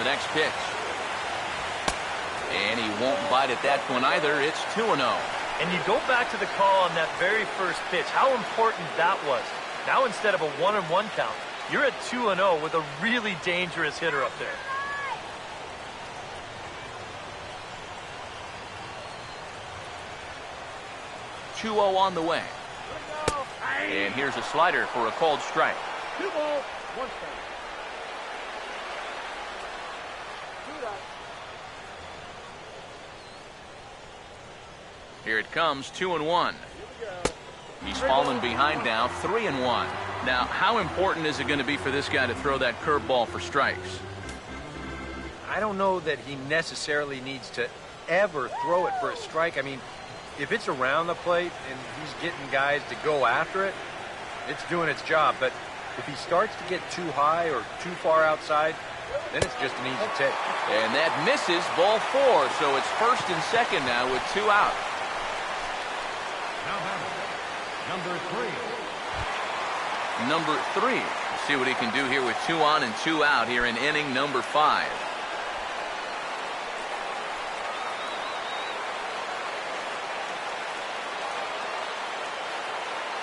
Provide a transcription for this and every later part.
The next pitch. And he won't bite at that one either. It's 2-0. And you go back to the call on that very first pitch, how important that was. Now instead of a 1-1 count, you're at 2-0 with a really dangerous hitter up there. On the way. And here's a slider for a called strike. 2 balls, 1 strike. Here it comes, 2-1. He's fallen behind now, 3-1. Now, how important is it going to be for this guy to throw that curveball for strikes? I don't know that he necessarily needs to ever throw it for a strike. I mean, if it's around the plate and he's getting guys to go after it, it's doing its job. But if he starts to get too high or too far outside, then it's just an easy take. And that misses, ball 4. So it's first and second now with 2 out. Now number 3. Number 3. Let's see what he can do here with 2 on and 2 out here in inning number 5.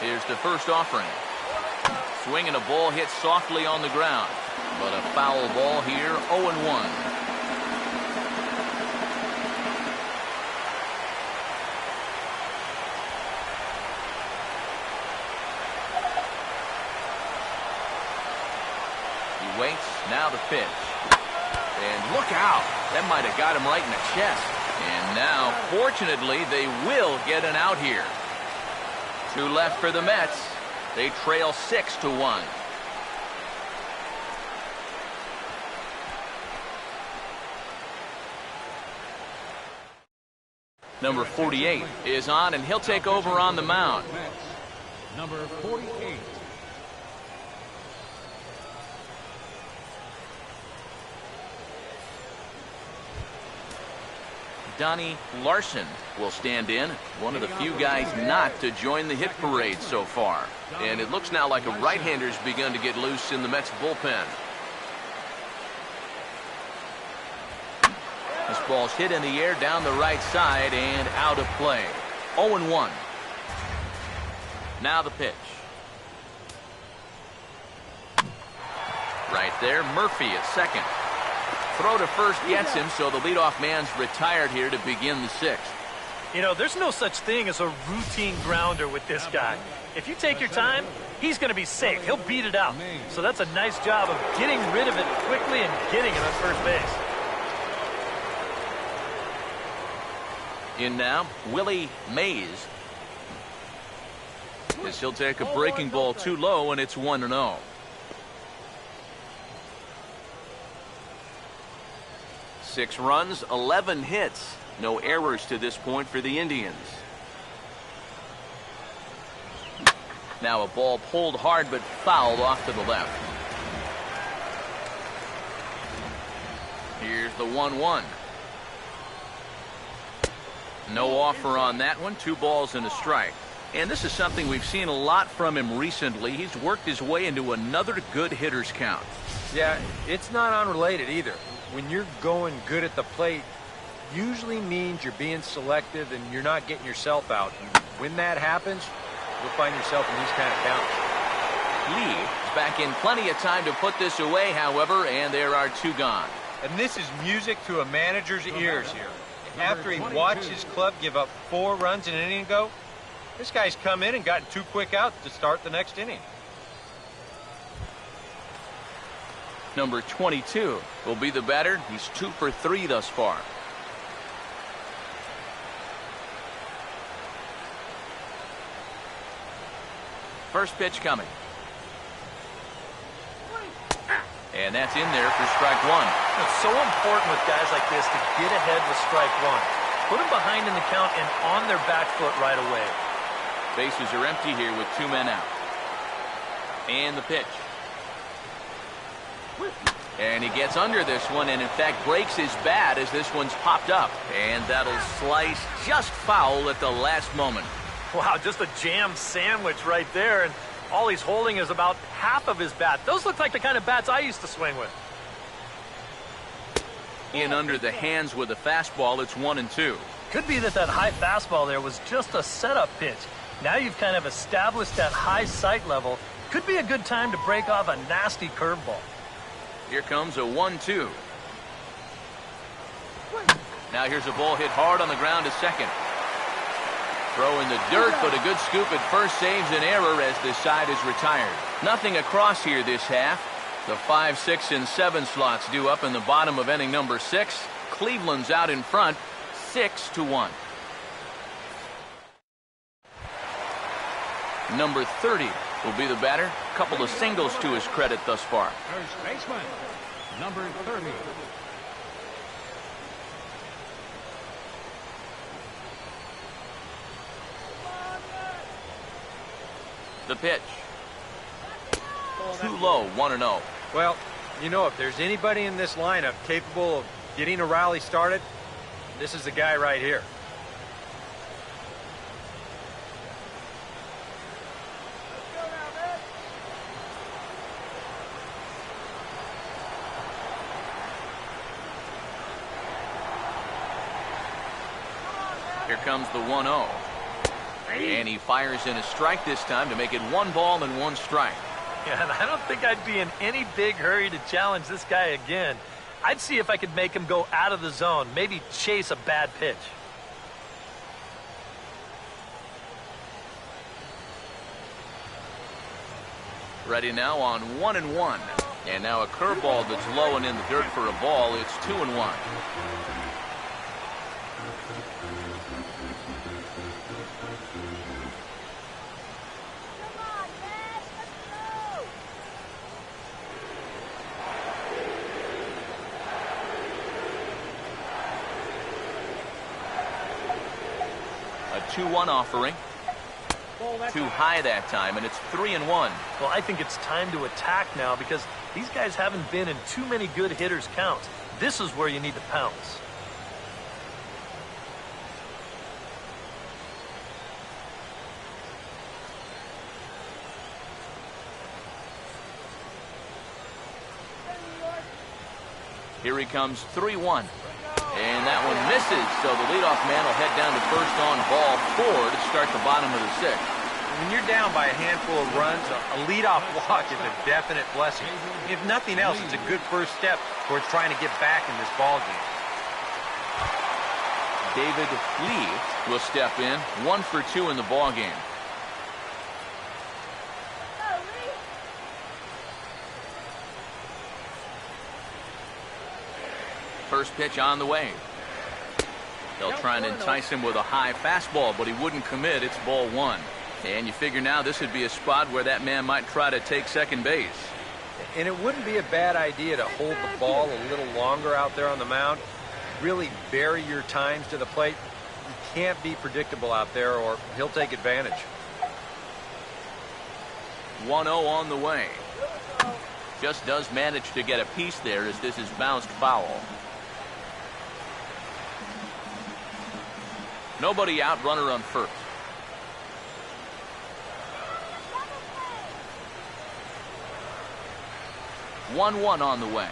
Here's the first offering. Swinging a ball hit softly on the ground. But a foul ball here, 0-1. He waits, now the pitch. And look out! That might have got him right in the chest. And now, fortunately, they will get an out here. 2 left for the Mets. They trail 6-1. Number 48 is on, and he'll take over on the mound. Number 48. Donnie Larson will stand in, one of the few guys not to join the hit parade so far. And it looks now like a right-hander's begun to get loose in the Mets bullpen. This ball's hit in the air down the right side and out of play. 0-1. Now the pitch. Right there, Murphy at second. Throw to first gets him, so the leadoff man's retired here to begin the 6th. You know, there's no such thing as a routine grounder with this guy. If you take your time, he's going to be safe. He'll beat it out. So that's a nice job of getting rid of it quickly and getting it on first base. In now, Willie Mays. As he'll take a breaking ball too low, and it's 1-0. Six runs, 11 hits. No errors to this point for the Indians. Now a ball pulled hard but fouled off to the left. Here's the 1-1. No offer on that one. 2 balls and a strike. And this is something we've seen a lot from him recently. He's worked his way into another good hitter's count. Yeah, it's not unrelated either. When you're going good at the plate, usually means you're being selective and you're not getting yourself out. And when that happens, you'll find yourself in these kind of counts. Lee is back in plenty of time to put this away, however, and there are 2 gone. And this is music to a manager's ears here. After he watched his club give up 4 runs in an inning ago, this guy's come in and gotten 2 quick outs to start the next inning. Number 22 will be the batter. He's 2 for 3 thus far. First pitch coming. And that's in there for strike 1. It's so important with guys like this to get ahead with strike 1. Put them behind in the count and on their back foot right away. Bases are empty here with 2 men out. And the pitch. And he gets under this one and in fact breaks his bat as this one's popped up. And that'll slice just foul at the last moment. Wow, just a jam sandwich right there, and all he's holding is about half of his bat. Those look like the kind of bats I used to swing with. In under the hands with a fastball, it's 1-2. Could be that high fastball there was just a setup pitch. Now you've kind of established that high sight level. Could be a good time to break off a nasty curveball. Here comes a 1-2. Now here's a ball hit hard on the ground to second. Throw in the dirt, but a good scoop at first saves an error as the side is retired. Nothing across here this half. The 5, 6, and 7 slots due up in the bottom of inning number 6. Cleveland's out in front, 6-1. Number 30 will be the batter. A couple of singles to his credit thus far. First baseman, number 30. The pitch. Too low, 1-0. Well, you know, if there's anybody in this lineup capable of getting a rally started, this is the guy right here. Here comes the 1-0. And he fires in a strike this time to make it 1 ball and 1 strike. Yeah, and I don't think I'd be in any big hurry to challenge this guy again. I'd see if I could make him go out of the zone, maybe chase a bad pitch. Ready now on 1-1. And now a curveball that's low and in the dirt for a ball. It's 2-1. A 2-1 offering. Too high that time, and it's 3-1. Well, I think it's time to attack now because these guys haven't been in too many good hitters' counts. This is where you need to pounce. Here he comes, 3-1. And that one misses, so the leadoff man will head down to first on ball 4 to start the bottom of the 6th. When you're down by a handful of runs, a leadoff walk is a definite blessing. If nothing else, it's a good first step towards trying to get back in this ball game. David Lee will step in, 1 for 2 in the ball game. First pitch on the way. They'll try and entice him with a high fastball, but he wouldn't commit. It's ball 1. And you figure now this would be a spot where that man might try to take second base. And it wouldn't be a bad idea to hold the ball a little longer out there on the mound. Really vary your times to the plate. You can't be predictable out there or he'll take advantage. 1-0 on the way. Just does manage to get a piece there as this is bounced foul. Nobody out, runner on first. One on the way.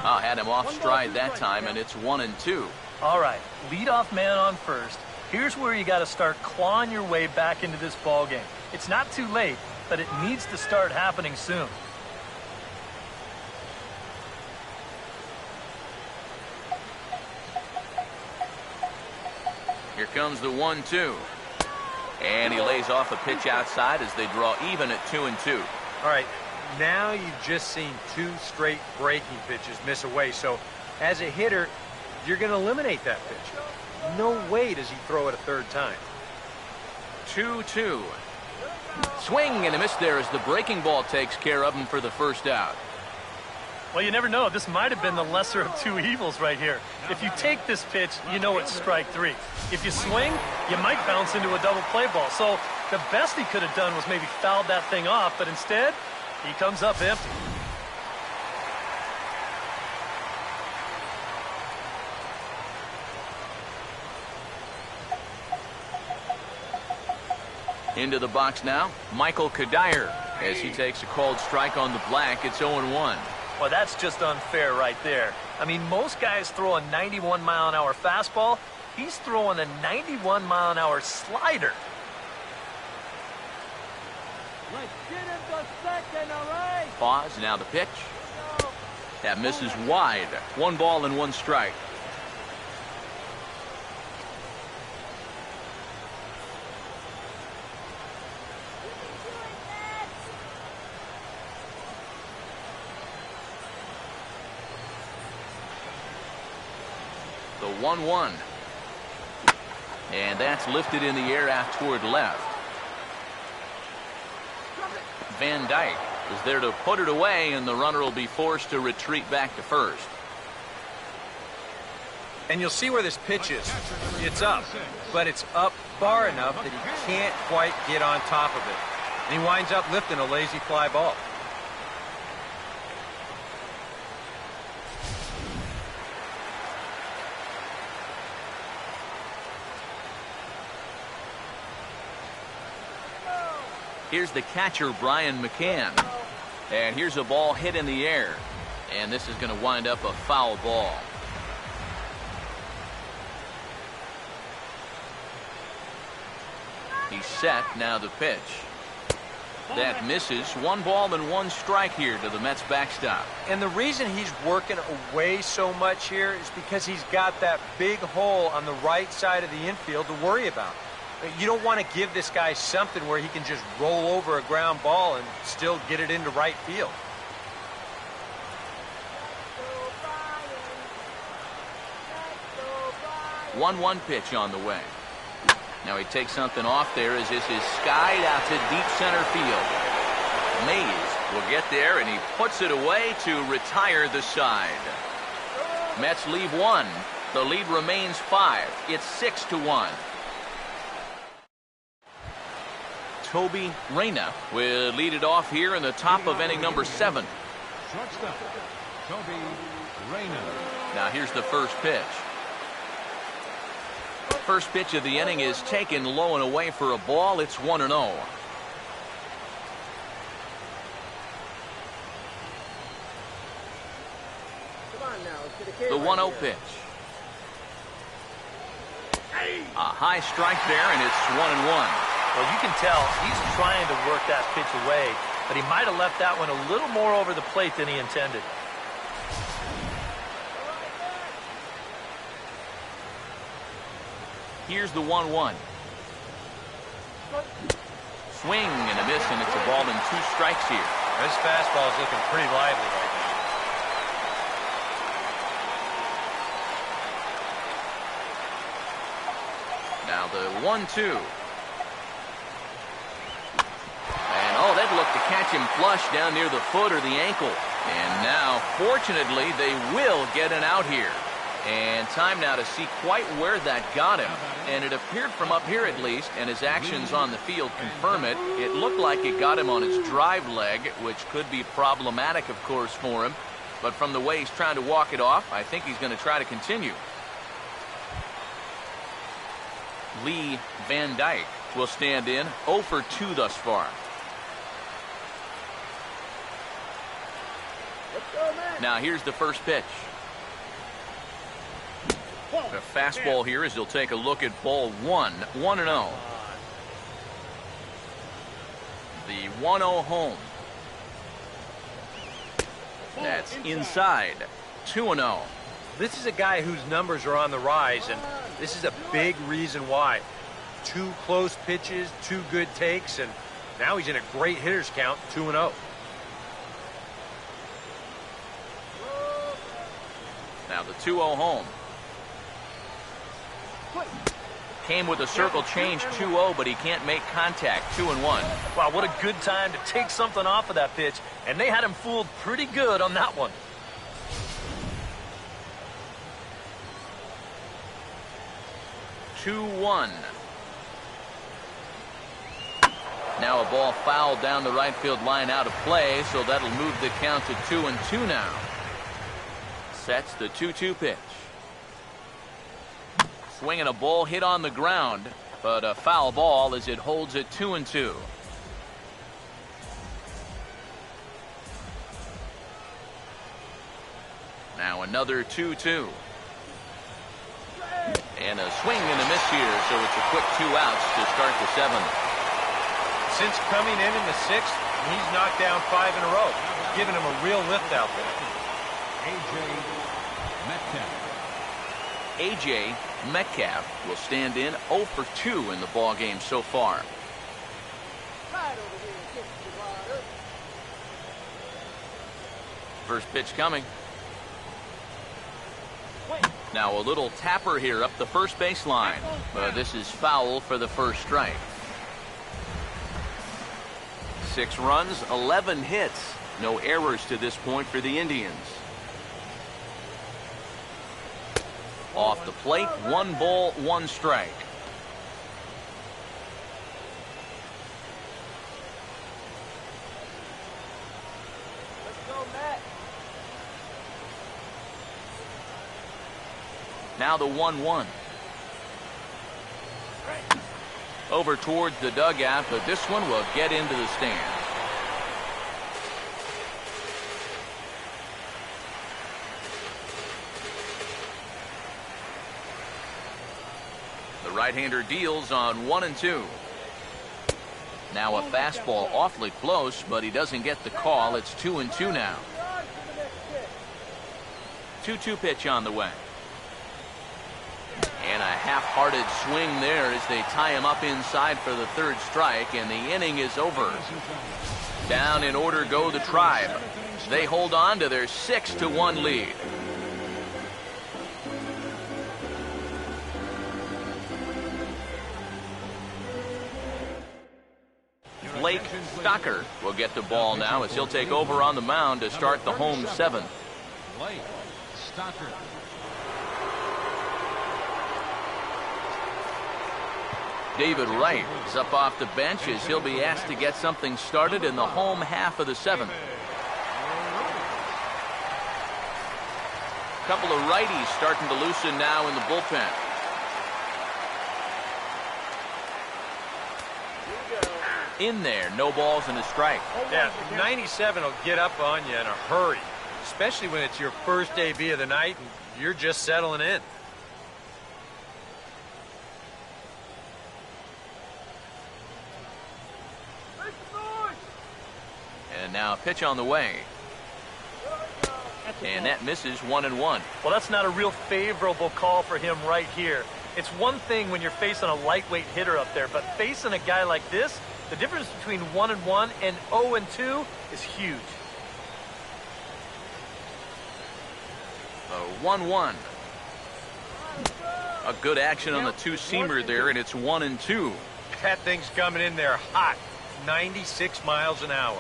Had him off stride that time, and it's 1-2. All right, leadoff man on first. Here's where you got to start clawing your way back into this ball game. It's not too late, but it needs to start happening soon. Here comes the 1-2. And he lays off a pitch outside as they draw even at 2-2. All right, now you've just seen 2 straight breaking pitches miss away. So as a hitter, you're going to eliminate that pitch. No way does he throw it a third time. 2-2. Swing and a miss there as the breaking ball takes care of him for the first out. Well, you never know. This might have been the lesser of 2 evils right here. If you take this pitch, you know it's strike 3. If you swing, you might bounce into a double play ball. So the best he could have done was maybe fouled that thing off, but instead, he comes up empty. Into the box now, Michael Kadire. As he takes a called strike on the black, it's 0-1. Well, that's just unfair right there. I mean, most guys throw a 91-mile-an-hour fastball. He's throwing a 91-mile-an-hour slider. Let's get him to second, all right? Pause, now the pitch. That misses wide. 1 ball and 1 strike. The 1-1. And that's lifted in the air out toward left. Van Dyke is there to put it away, and the runner will be forced to retreat back to first. And you'll see where this pitch is. It's up, but it's up far enough that he can't quite get on top of it. And he winds up lifting a lazy fly ball. Here's the catcher, Brian McCann. And here's a ball hit in the air. And this is going to wind up a foul ball. He's set, now the pitch. That misses. 1 ball and 1 strike here to the Mets backstop. And the reason he's working away so much here is because he's got that big hole on the right side of the infield to worry about. You don't want to give this guy something where he can just roll over a ground ball and still get it into right field. The 1-1 pitch on the way. Now he takes something off there as this is skied out to deep center field. Mays will get there, and he puts it away to retire the side. Mets leave 1. The lead remains 5. It's 6-1. Toby Reyna will lead it off here in the top of inning number 7. Shortstop, Toby Reyna. Now here's the first pitch. First pitch of the inning is taken low and away for a ball. It's 1-0. The 1-0 pitch. A high strike there, and it's 1-1. Well, you can tell he's trying to work that pitch away, but he might have left that one a little more over the plate than he intended. Here's the 1-1. Swing and a miss, and it's a ball and 2 strikes here. This fastball is looking pretty lively right now. Now the 1-2. Oh, they'd look to catch him flush down near the foot or the ankle. And now, fortunately, they will get an out here. And time now to see quite where that got him. And it appeared from up here at least, and his actions on the field confirm it. It looked like it got him on his drive leg, which could be problematic, of course, for him. But from the way he's trying to walk it off, I think he's going to try to continue. Lee Van Dyke will stand in 0 for 2 thus far. Now here's the first pitch. The fastball here as he'll take a look at ball 1. 1-0. The 1-0 home. That's inside. 2-0. This is a guy whose numbers are on the rise, and this is a big reason why. 2 close pitches, 2 good takes, and now he's in a great hitter's count, 2-0. Now the 2-0 home. Came with a circle change 2-0, but he can't make contact. 2-1. Wow, what a good time to take something off of that pitch. And they had him fooled pretty good on that one. Now a ball fouled down the right field line out of play, so that'll move the count to 2-2 now. Sets the 2-2 pitch. Swinging a ball hit on the ground, but a foul ball as it holds it 2-2. Now another 2-2. And a swing and a miss here, so it's a quick 2 outs to start the 7th. Since coming in the 6th, he's knocked down 5 in a row, giving him a real lift out there. A.J. Metcalf will stand in 0 for 2 in the ball game so far. First pitch coming. Now a little tapper here up the first baseline. This is foul for the first strike. 6 runs, 11 hits. No errors to this point for the Indians. Off the plate, 1 ball, 1 strike. Now the 1-1. Over towards the dugout, but this one will get into the stands. The right-hander deals on 1-2. Now a fastball awfully close, but he doesn't get the call. It's 2-2 now. 2-2 pitch on the way. And a half-hearted swing there as they tie him up inside for the 3rd strike, and the inning is over. Down in order go the Tribe. They hold on to their 6-1 lead. Blake Stocker will get the ball now as he'll take over on the mound to start the home 7th. Blake Stocker. David Wright is up off the bench as he'll be asked to get something started in the home half of the 7th. Couple of righties starting to loosen now in the bullpen. In there, no balls and a strike. Yeah, 97 will get up on you in a hurry, especially when it's your first AB of the night and you're just settling in. And now a pitch on the way. And that misses 1-1. Well, that's not a real favorable call for him right here. It's one thing when you're facing a lightweight hitter up there, but facing a guy like this, the difference between 1-1 and 0-2 is huge. 1-1. A good action on the 2-seamer there, and it's 1-2. That thing's coming in there hot, 96 miles an hour.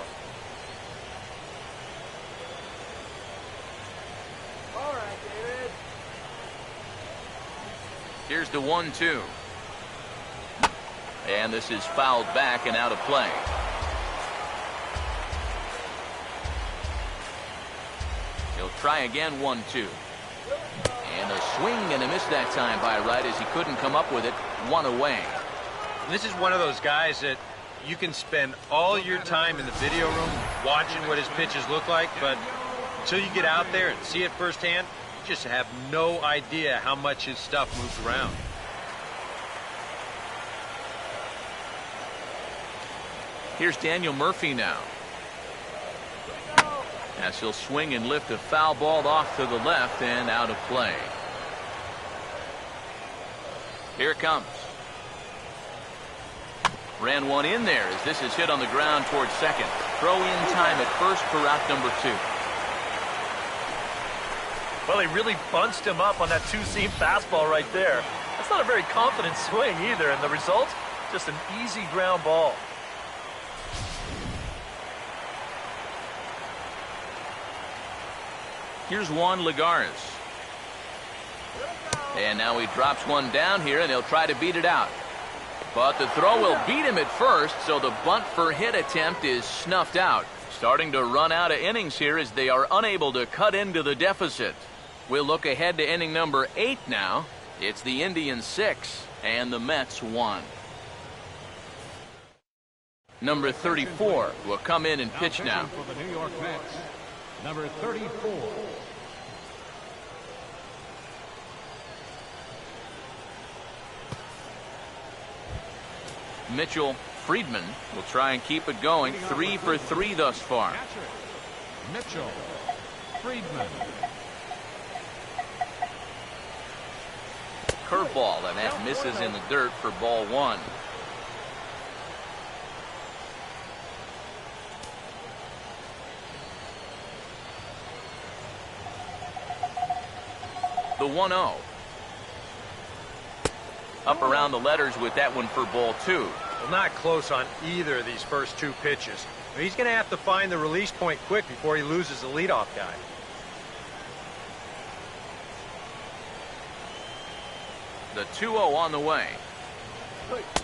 Here's the 1-2. And this is fouled back and out of play. He'll try again, 1-2. And a swing and a miss that time by Wright as he couldn't come up with it. 1 away. This is one of those guys that you can spend all your time in the video room watching what his pitches look like, but until you get out there and see it firsthand, you just have no idea how much his stuff moves around. Here's Daniel Murphy now. As he'll swing and lift a foul ball off to the left and out of play. Here it comes. Ran one in there as this is hit on the ground towards second. Throw in time at first for out number 2. Well, he really bunched him up on that 2-seam fastball right there. That's not a very confident swing either, and the result, just an easy ground ball. Here's Juan Lagares. And now he drops one down here, and he'll try to beat it out. But the throw will beat him at first, so the bunt for hit attempt is snuffed out. Starting to run out of innings here as they are unable to cut into the deficit. We'll look ahead to inning number 8 now. It's the Indians 6 and the Mets 1. Number 34 will come in and pitch now. For the New York Mets, number 34. Mitchell Friedman will try and keep it going. 3 for 3 thus far. Mitchell Friedman. Curveball, and that misses in the dirt for ball 1. The 1-0. Up around the letters with that one for ball 2. Well, not close on either of these first 2 pitches. He's going to have to find the release point quick before he loses the leadoff guy. The 2-0 on the way.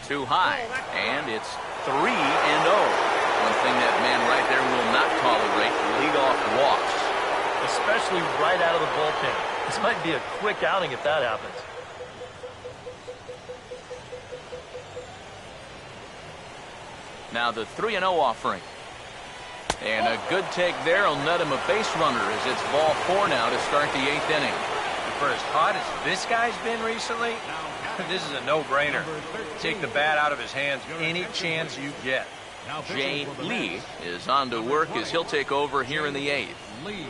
Too high, and it's 3-0. One thing that man right there will not tolerate, leadoff walks. Especially right out of the bullpen. This might be a quick outing if that happens. Now the 3-0 offering. And a good take there will net him a base runner as it's ball 4 now to start the 8th inning. For as hot as this guy's been recently, this is a no-brainer. Take the bat out of his hands any chance you get. Jay Lee is on to work as he'll take over here in the 8th. Lee.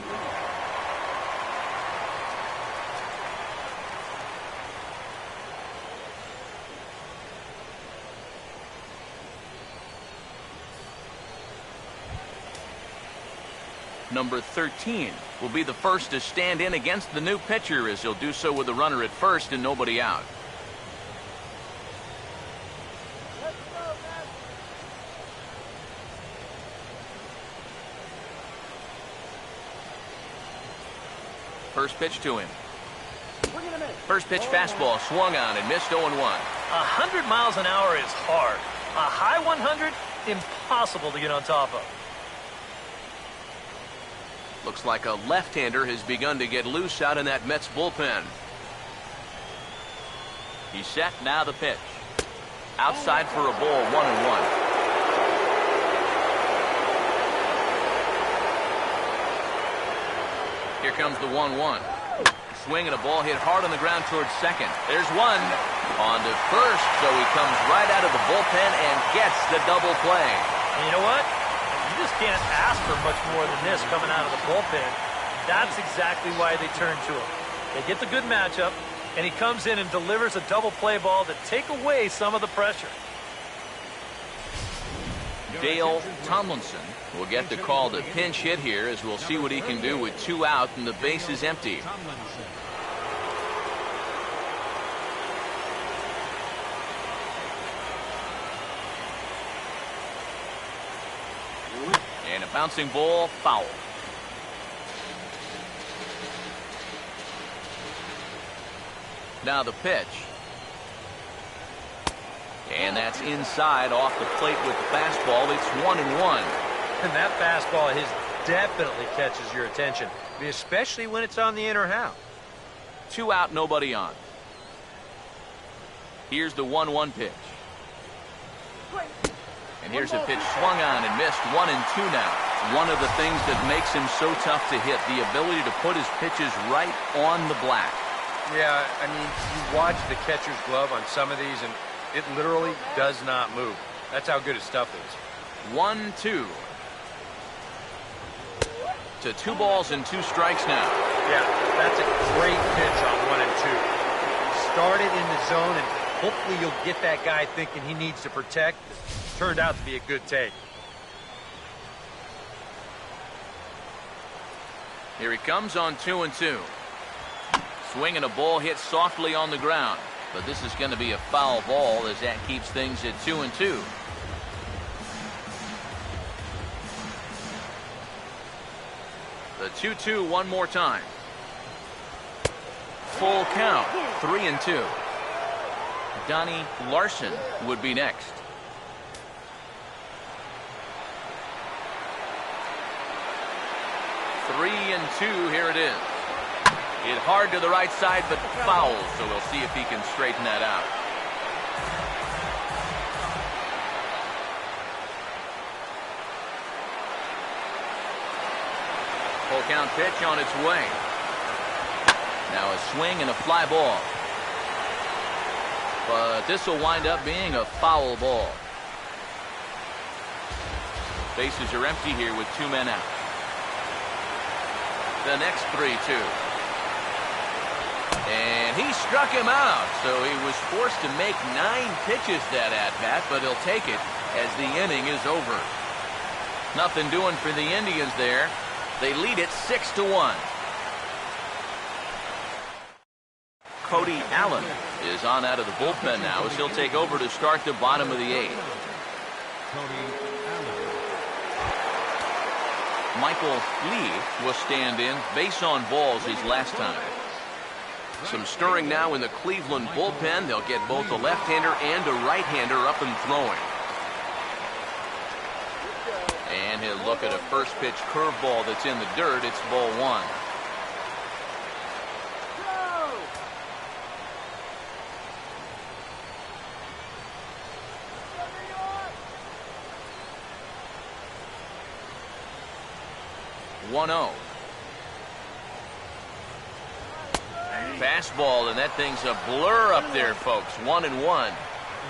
Number 13 will be the first to stand in against the new pitcher as he'll do so with a runner at first and nobody out. First pitch to him. First pitch fastball swung on and missed 0-1. 100 miles an hour is hard. A high 100, impossible to get on top of. Looks like a left-hander has begun to get loose out in that Mets bullpen. He's set, now the pitch. Outside for a ball, 1-1. Here comes the 1-1. Swing and a ball hit hard on the ground towards second. There's one. On to first, so he comes right out of the bullpen and gets the double play. And you know what? You just can't ask for much more than this coming out of the bullpen. That's exactly why they turn to him. They get the good matchup, and he comes in and delivers a double play ball to take away some of the pressure. Dale Tomlinson will get the call to pinch hit here as we'll see what he can do with 2 out and the base is empty. And a bouncing ball, foul. Now the pitch. And that's inside off the plate with the fastball. It's 1-1. And that fastball of his definitely catches your attention, especially when it's on the inner half. 2 out, nobody on. Here's the 1-1 pitch. And here's a pitch swung on and missed. 1-2 now. One of the things that makes him so tough to hit, the ability to put his pitches right on the black. Yeah, I mean, you watch the catcher's glove on some of these, and it literally does not move. That's how good his stuff is. 1-2. To 2 balls and 2 strikes now. Yeah, that's a great pitch on 1-2. Start it in the zone, and hopefully you'll get that guy thinking he needs to protect. Turned out to be a good take. Here he comes on 2-2. Swing and a ball hit softly on the ground. But this is going to be a foul ball as that keeps things at 2-2. The 2-2 one more time. Full count, 3-2. Donnie Larson would be next. 3-2, here it is. Hit hard to the right side, but foul, so we'll see if he can straighten that out. Full count pitch on its way. Now a swing and a fly ball. But this will wind up being a foul ball. Bases are empty here with 2 men out. The next 3-2. And he struck him out, so he was forced to make 9 pitches that at-bat, but he'll take it as the inning is over. Nothing doing for the Indians there. They lead it 6-1. Cody Allen is on out of the bullpen now as he'll take over to start the bottom of the 8th. Cody Allen. Michael Lee will stand in. Base on balls his last time. Some stirring now in the Cleveland bullpen. They'll get both a left-hander and a right-hander up and throwing. And he'll look at a first pitch curveball that's in the dirt. It's ball 1. Fastball, and that thing's a blur up there, folks. 1-1.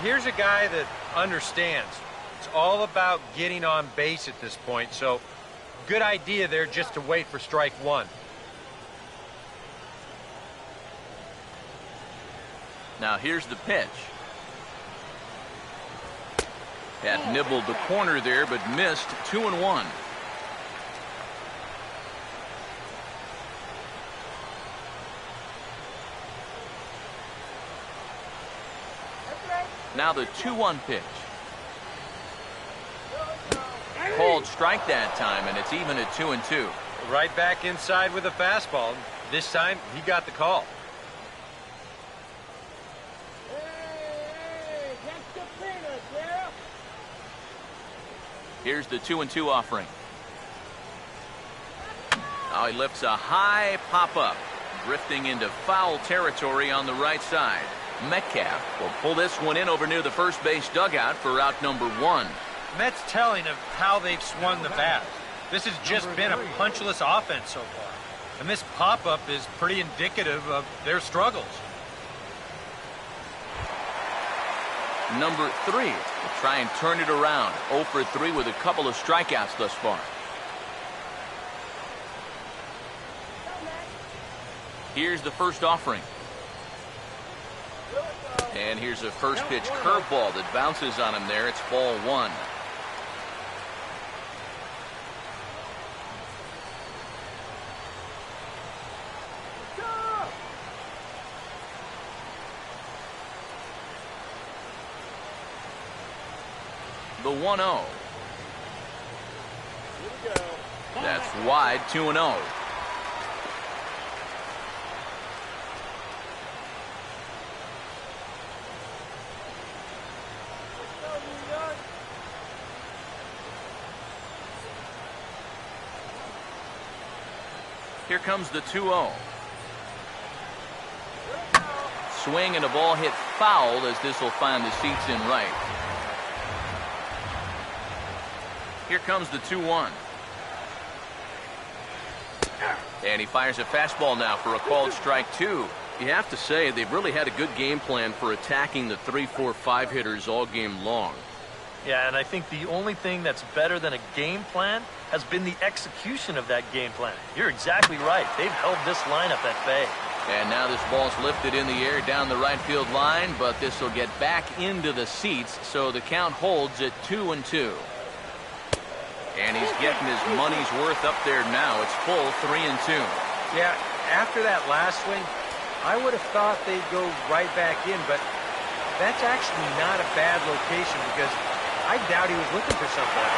Here's a guy that understands. It's all about getting on base at this point, so good idea there just to wait for strike 1. Now here's the pitch. Had nibbled the corner there, but missed. 2-1. Now the 2-1 pitch. Called strike that time, and it's even at 2-2. Right back inside with a fastball. This time, he got the call. Hey, catch the peanuts, yeah? Here's the 2-2 offering. Now he lifts a high pop-up, drifting into foul territory on the right side. Metcalf will pull this one in over near the first base dugout for out number 1. That's telling of how they've swung the bat. This has just been a punchless offense so far. And this pop-up is pretty indicative of their struggles. Number 3 will try and turn it around. 0 for 3 with a couple of strikeouts thus far. Here's the first offering. And here's a first pitch curveball that bounces on him there. It's ball 1. The 1-0. That's wide. 2-0. Here comes the 2-0. Swing and a ball hit foul as this will find the seats in right. Here comes the 2-1. And he fires a fastball now for a called strike 2. You have to say they've really had a good game plan for attacking the 3, 4, 5 hitters all game long. Yeah, and I think the only thing that's better than a game plan has been the execution of that game plan. You're exactly right. They've held this lineup at bay. And now this ball's lifted in the air down the right field line, but this will get back into the seats, so the count holds at 2-2. And he's getting his money's worth up there now. It's full 3-2. Yeah, after that last swing, I would have thought they'd go right back in, but that's actually not a bad location because I doubt he was looking for something.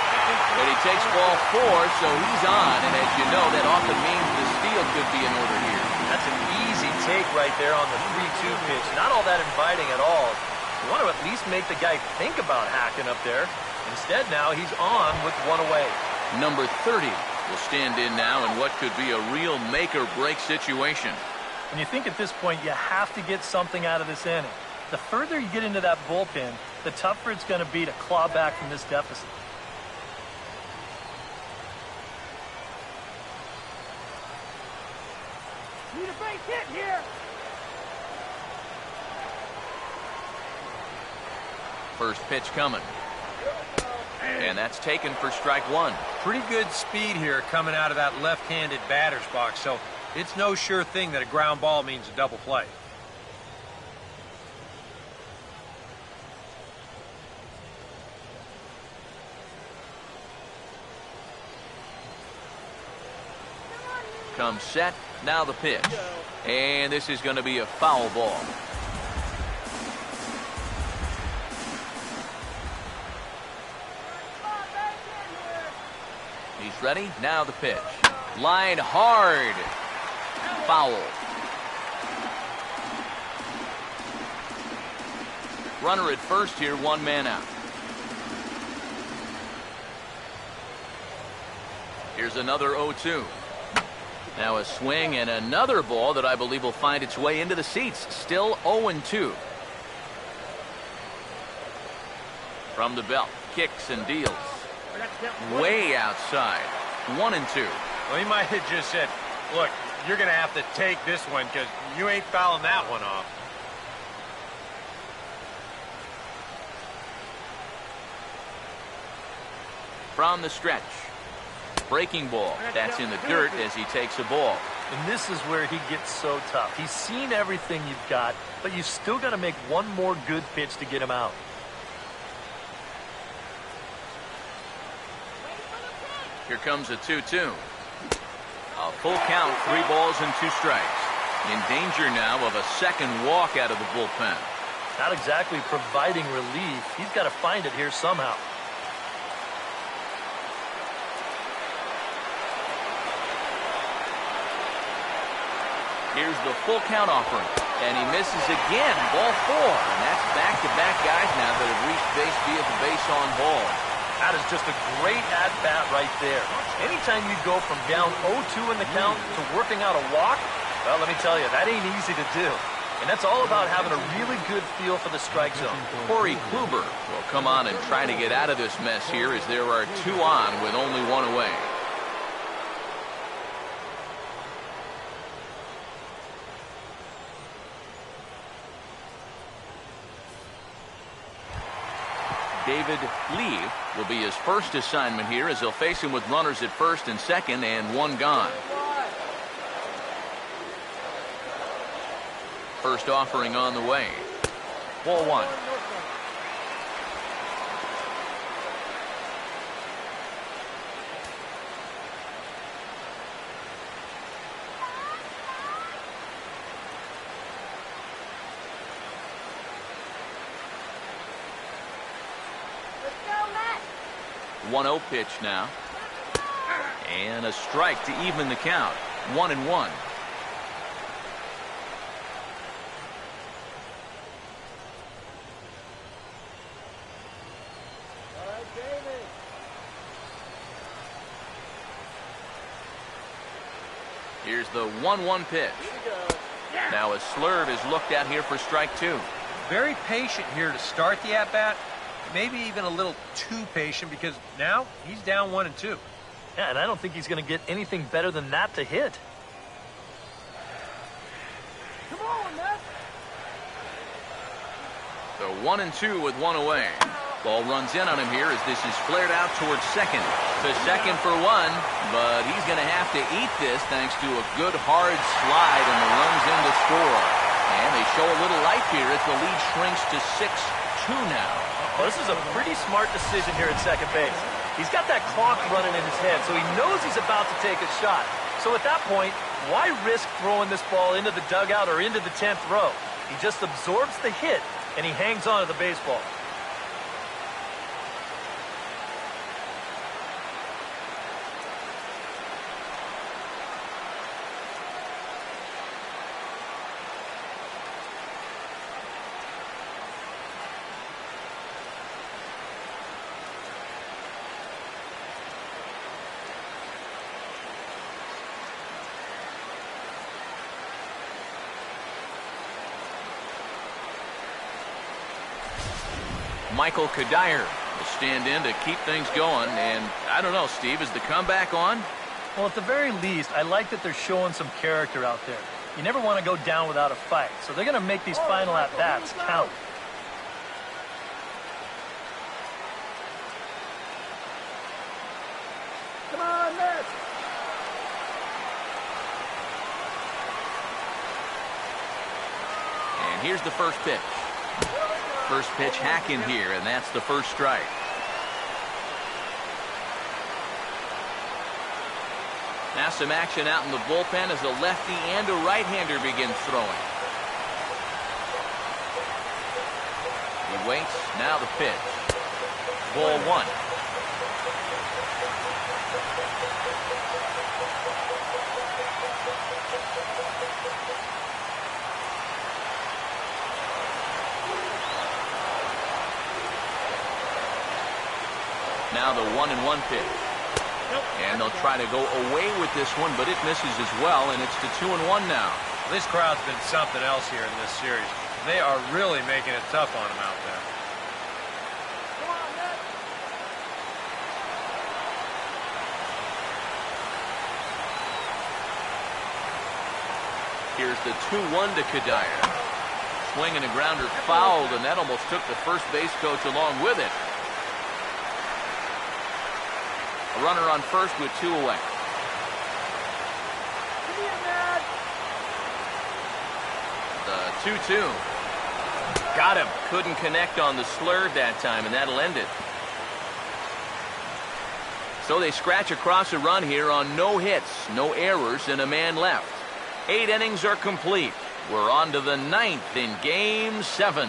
But he takes ball 4, so he's on. And as you know, that often means the steal could be in order here. That's an easy take right there on the 3-2 pitch. Not all that inviting at all. You want to at least make the guy think about hacking up there. Instead, now he's on with 1 away. Number 30 will stand in now in what could be a real make-or-break situation. And you think at this point you have to get something out of this inning. The further you get into that bullpen, the tougher it's going to be to claw back from this deficit. Need a base hit here. First pitch coming. And that's taken for strike one. Pretty good speed here coming out of that left-handed batter's box, so it's no sure thing that a ground ball means a double play. Comes set, now the pitch. And this is going to be a foul ball. He's ready, now the pitch. Line hard. Foul. Runner at first here, one man out. Here's another 0-2. Now a swing and another ball that I believe will find its way into the seats. Still 0-2. From the belt, kicks and deals. Way outside. 1-2. Well, he might have just said, look, you're going to have to take this one because you ain't fouling that one off. From the stretch. Breaking ball. That's in the dirt as he takes a ball. And this is where he gets so tough. He's seen everything you've got, but you've still got to make one more good pitch to get him out. Here comes a 2-2. A full count, 3 balls and 2 strikes. In danger now of a second walk out of the bullpen. Not exactly providing relief. He's got to find it here somehow. Here's the full count offering. And he misses again. Ball 4. And that's back-to-back guys now that have reached base via the base on ball. That is just a great at-bat right there. Anytime you go from down 0-2 in the count to working out a walk, well, let me tell you, that ain't easy to do. And that's all about having a really good feel for the strike zone. Corey Kluber will come on and try to get out of this mess here as there are 2 on with only 1 away. David Lee will be his first assignment here as he'll face him with runners at first and second and 1 gone. First offering on the way. Ball 1. Let's go, Matt. 1-0 pitch now. And a strike to even the count. 1-1. Here's the 1-1 pitch. Now a slurve is looked at here for strike 2. Very patient here to start the at-bat. Maybe even a little too patient because now he's down 1-2. Yeah, and I don't think he's going to get anything better than that to hit. Come on, Matt. So 1-2 with 1 away. Ball runs in on him here as this is flared out towards second. To second for 1, but he's going to have to eat this thanks to a good hard slide and the runs in to score. And they show a little life here as the lead shrinks to 6-2 now. Well, this is a pretty smart decision here at second base. He's got that clock running in his head, so he knows he's about to take a shot. So at that point, why risk throwing this ball into the dugout or into the 10th row? He just absorbs the hit, and he hangs on to the baseball. Michael Kadire will stand in to keep things going. And I don't know, Steve, is the comeback on? Well, at the very least, I like that they're showing some character out there. You never want to go down without a fight, so they're going to make these final at-bats count. here's the first pitch. First pitch hacking here, and that's the first strike. Now some action out in the bullpen as a lefty and a right-hander begin throwing. He waits. Now the pitch. Ball one. Now the 1-1 pitch. And they'll try to go away with this one, but it misses as well, and it's to 2-1 now. This crowd's been something else here in this series. They are really making it tough on him out there. Here's the 2-1 to Cuddyer. Swing and a grounder fouled, and that almost took the first base coach along with it. A runner on first with 2 away. The 2-2. Got him. Couldn't connect on the slurve that time, and that'll end it. So they scratch across a run here on no hits, no errors, and a man left. 8 innings are complete. We're on to the 9th in Game 7.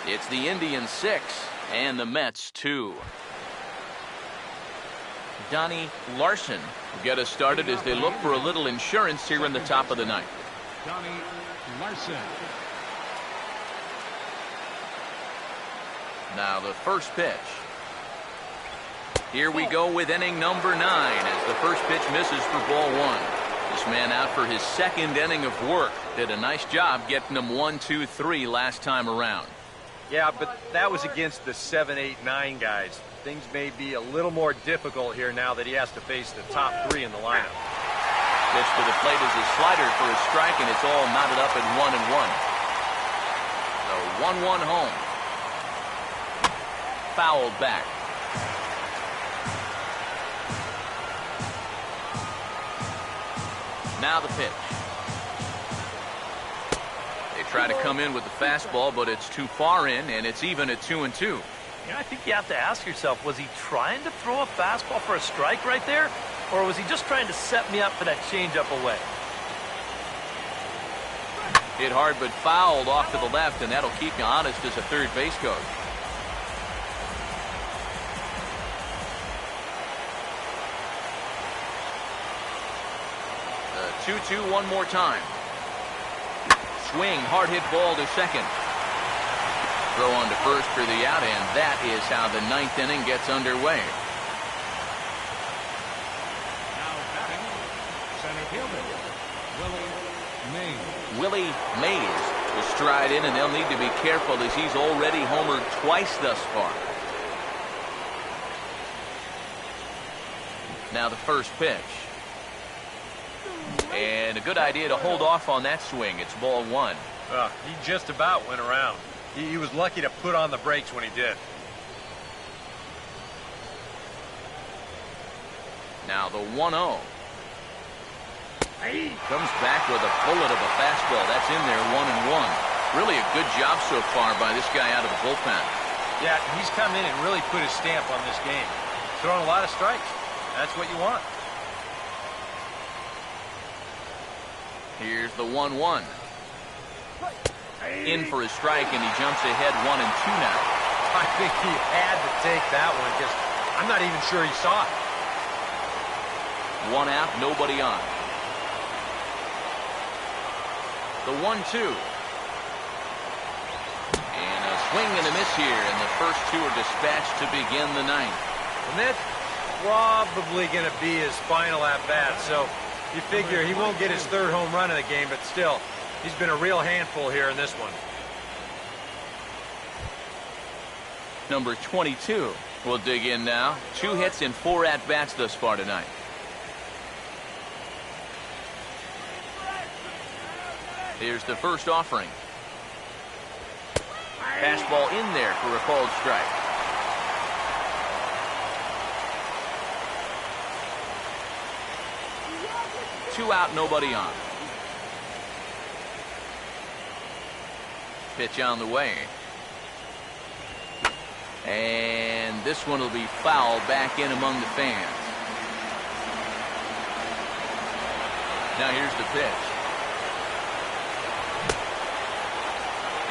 It's the Indians 6 and the Mets 2. Donnie Larson will get us started as they look for a little insurance here in the top of the 9th. Donnie Larson. Now the first pitch. Here we go with inning number 9 as the first pitch misses for ball 1. This man out for his 2nd inning of work. Did a nice job getting them 1, 2, 3 last time around. Yeah, but that was against the 7, 8, 9 guys. Things may be a little more difficult here now that he has to face the top 3 in the lineup. Pitch to the plate is a slider for a strike, and it's all knotted up at 1-1. The 1-1 home. Fouled back. Now the pitch. They try to come in with the fastball, but it's too far in, and it's even at 2-2. Yeah, I think you have to ask yourself, was he trying to throw a fastball for a strike right there? Or was he just trying to set me up for that changeup away? Hit hard but fouled off to the left, and that'll keep you honest as a third base coach. The 2-2 one more time. Swing, hard hit ball to second. Throw on to first for the out, and that is how the 9th inning gets underway. Now batting, center fielder, Willie Mays. Willie Mays will stride in, and they'll need to be careful as he's already homered twice thus far. Now the first pitch. And a good idea to hold off on that swing. It's ball 1. He just about went around. He was lucky to put on the brakes when he did. Now the 1-0. Comes back with a bullet of a fastball. That's in there, 1-1. Really a good job so far by this guy out of the bullpen. Yeah, he's come in and really put his stamp on this game. Throwing a lot of strikes. That's what you want. Here's the 1-1. In for a strike, and he jumps ahead 1-2 now. I think he had to take that one because I'm not even sure he saw it. 1 out, nobody on. The 1-2. And a swing and a miss here, and the first 2 are dispatched to begin the 9th. And that's probably going to be his final at-bat, so you figure he won't get his 3rd home run of the game, but still, he's been a real handful here in this one. Number 22 will dig in now. 2 hits and 4 at-bats thus far tonight. Here's the first offering. Fastball in there for a called strike. Two out, nobody on. Pitch on the way. And this one will be fouled back in among the fans. Now here's the pitch.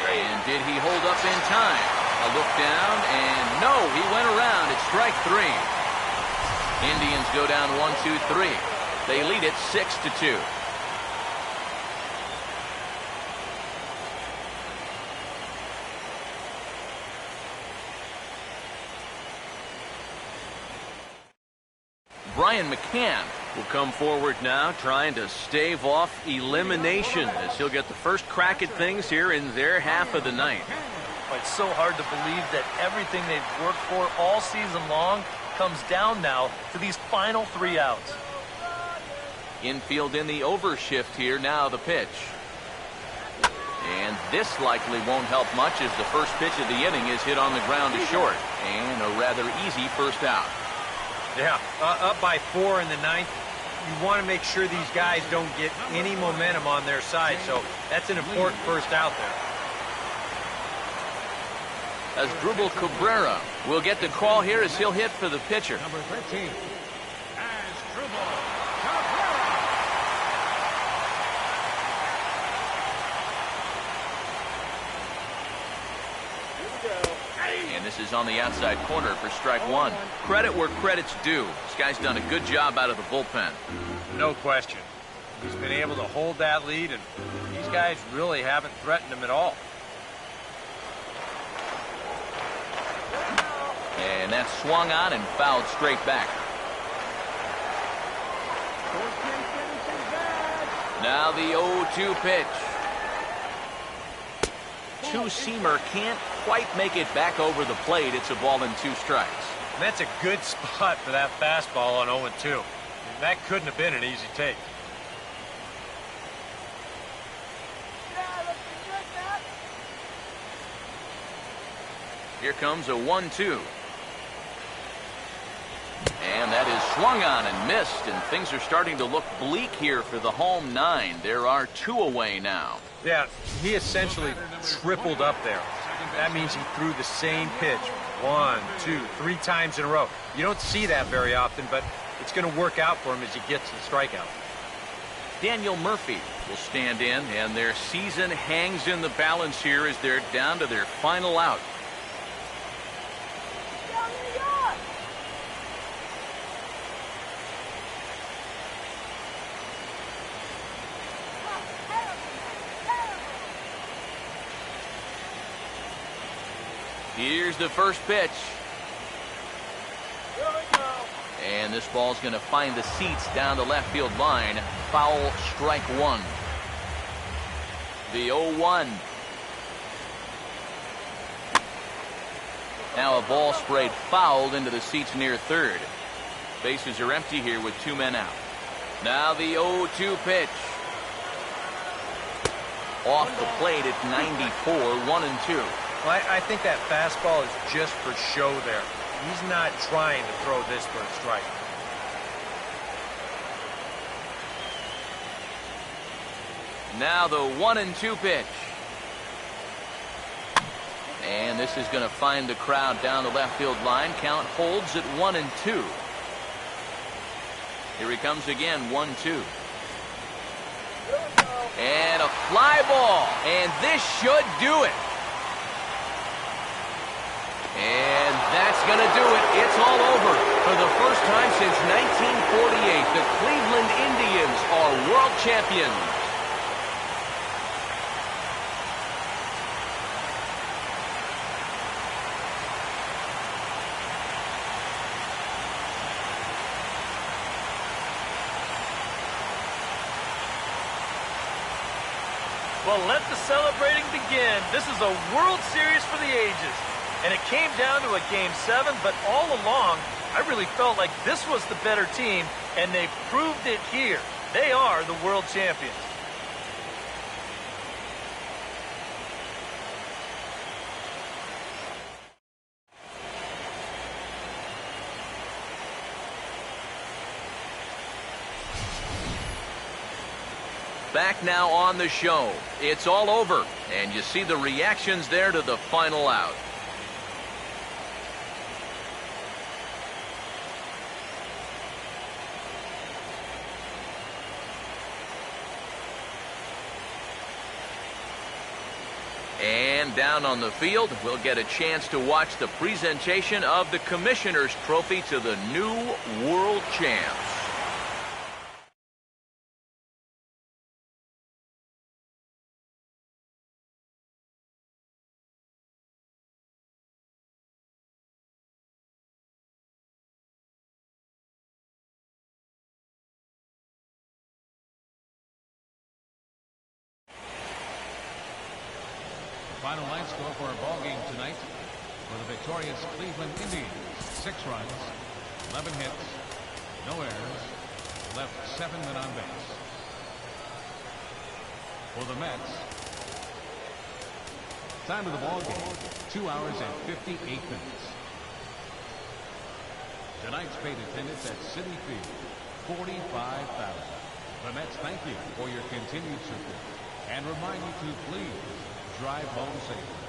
And did he hold up in time? A look down, and no, he went around. It's strike three. Indians go down 1-2-3. They lead it 6-2. Brian McCann will come forward now, trying to stave off elimination as he'll get the first crack at things here in their half of the ninth. It's so hard to believe that everything they've worked for all season long comes down now to these final 3 outs. Infield in the overshift here. Now the pitch. And this likely won't help much as the first pitch of the inning is hit on the ground to short. And a rather easy first out. Yeah, up by 4 in the ninth. You want to make sure these guys don't get any momentum on their side, so that's an important first out there. Asdrubal Cabrera will get the call here as he'll hit for the pitcher. Number 13, Asdrubal Cabrera. And this is on the outside corner for strike one. Credit where credit's due. This guy's done a good job out of the bullpen. No question. He's been able to hold that lead, and these guys really haven't threatened him at all. And that's swung on and fouled straight back. Now the 0-2 pitch. Two-seamer can't quite make it back over the plate. It's a ball and 2 strikes. And that's a good spot for that fastball on 0-2. That couldn't have been an easy take. Here comes a 1-2. And that is swung on and missed, and things are starting to look bleak here for the home 9. There are 2 away now. Yeah, he essentially tripled up there. That means he threw the same pitch 1, 2, 3 times in a row. You don't see that very often, but it's going to work out for him as he gets the strikeout. Daniel Murphy will stand in, and their season hangs in the balance here as they're down to their final out. Here's the first pitch. And this ball's going to find the seats down the left field line. Foul, strike one. The 0-1. Now a ball sprayed fouled into the seats near third. Bases are empty here with 2 men out. Now the 0-2 pitch. Off the plate at 94, 1-2. Well, I think that fastball is just for show there. He's not trying to throw this for a strike. Now the 1-2 pitch. And this is going to find the crowd down the left field line. Count holds at 1-2. Here he comes again, 1-2. And a fly ball. And this should do it. And that's going to do it. It's all over. For the first time since 1948, the Cleveland Indians are world champions. Well, let the celebrating begin. This is a World Series for the ages. And it came down to a Game 7, but all along, I really felt like this was the better team, and they proved it here. They are the world champions. back now on the show. It's all over, and you see the reactions there to the final out. And down on the field, we'll get a chance to watch the presentation of the Commissioner's Trophy to the new world champs. Final line score for our ball game tonight for the victorious Cleveland Indians: 6 runs, 11 hits, no errors, left 7 men on base. For the Mets, time of the ball game 2 hours and 58 minutes. Tonight's paid attendance at Citi Field, 45,000. The Mets thank you for your continued support and remind you to please drive home safely.